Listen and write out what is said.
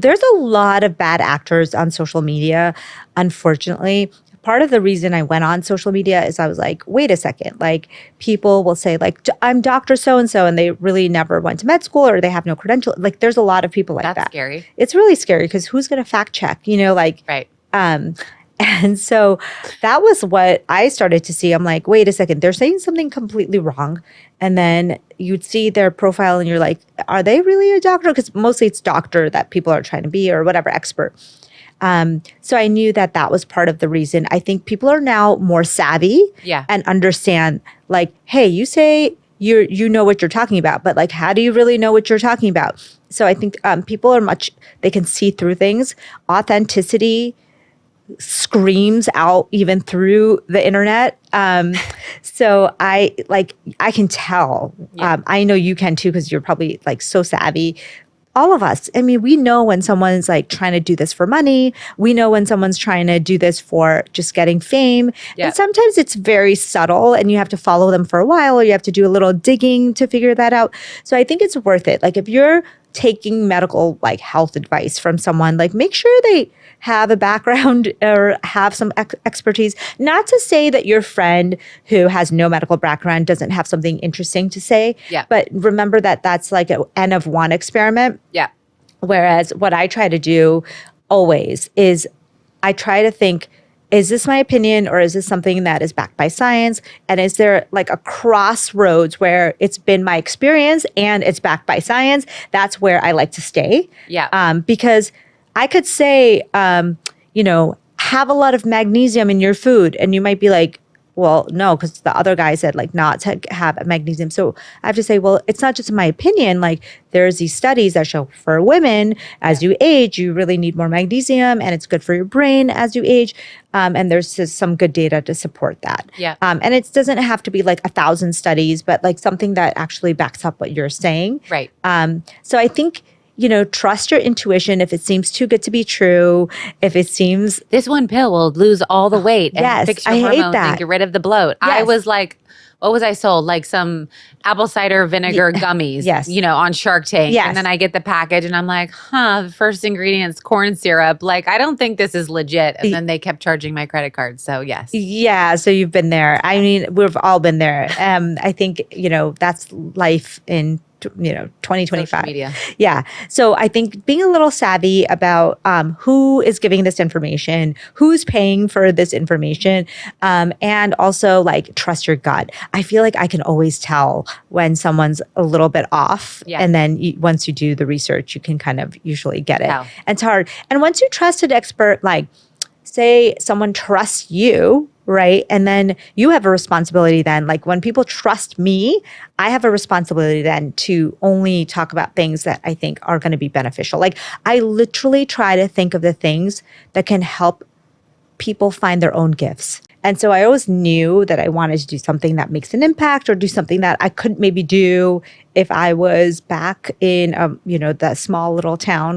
there's a lot of bad actors on social media, unfortunately. Part of the reason I went on social media is I was like, wait a second, like people will say like, I'm Dr. So-and-so, and they really never went to med school or they have no credential. Like there's a lot of people like that. That's scary. It's really scary because who's going to fact check, like, right. And so that was what I started to see. I'm like, wait a second, they're saying something completely wrong. And then you'd see their profile and you're like, are they really a doctor? Because mostly it's doctor that people are trying to be or whatever, expert. So I knew that was part of the reason. I think people are now more savvy and understand like, hey, you say you know what you're talking about, but like, how do you really know what you're talking about? So I think people are they can see through things. Authenticity screams out even through the internet. So I can tell. I know you can too, because you're probably like so savvy. All of us. I mean, we know when someone's like trying to do this for money. We know when someone's trying to do this for just getting fame. And sometimes it's very subtle and you have to follow them for a while or you have to do a little digging to figure that out. So I think it's worth it. Like if you're taking medical like health advice from someone, like make sure they have a background or have some expertise. Not to say that your friend who has no medical background doesn't have something interesting to say, but remember that that's like an N of one experiment. Yeah. Whereas what I try to do always is I try to think, is this my opinion or is this something that is backed by science? And is there like a crossroads where it's been my experience and it's backed by science? That's where I like to stay. Yeah. Because I could say, have a lot of magnesium in your food. And you might be like, well, no, because the other guy said like not to have magnesium. So I have to say, well, it's not just my opinion. Like there's these studies that show for women, as you age, you really need more magnesium and it's good for your brain as you age. And there's just some good data to support that. Yeah. And it doesn't have to be like 1,000 studies, but like something that actually backs up what you're saying. Right. So I think, trust your intuition if it seems too good to be true. If it seems this one pill will lose all the weight and fix your hormones and get rid of the bloat. Yes. I was like, what was I sold? Like some apple cider vinegar gummies, on Shark Tank. Yes. And then I get the package and I'm like, the first ingredient's corn syrup. Like, I don't think this is legit. And then they kept charging my credit card. So yes. Yeah. So you've been there. I mean, we've all been there. I think, that's life in 2025. Social media. Yeah. So I think being a little savvy about who is giving this information, who's paying for this information, and also like trust your gut. I feel like I can always tell when someone's a little bit off. Yeah. And then once you do the research, you can kind of usually get it. Wow. And it's hard. And once you trust an expert, like say someone trusts you, right? And then you have a responsibility then, like when people trust me, I have a responsibility then to only talk about things that I think are going to be beneficial. Like I literally try to think of the things that can help people find their own gifts. And so I always knew that I wanted to do something that makes an impact or do something that I couldn't maybe do if I was back in, that small little town.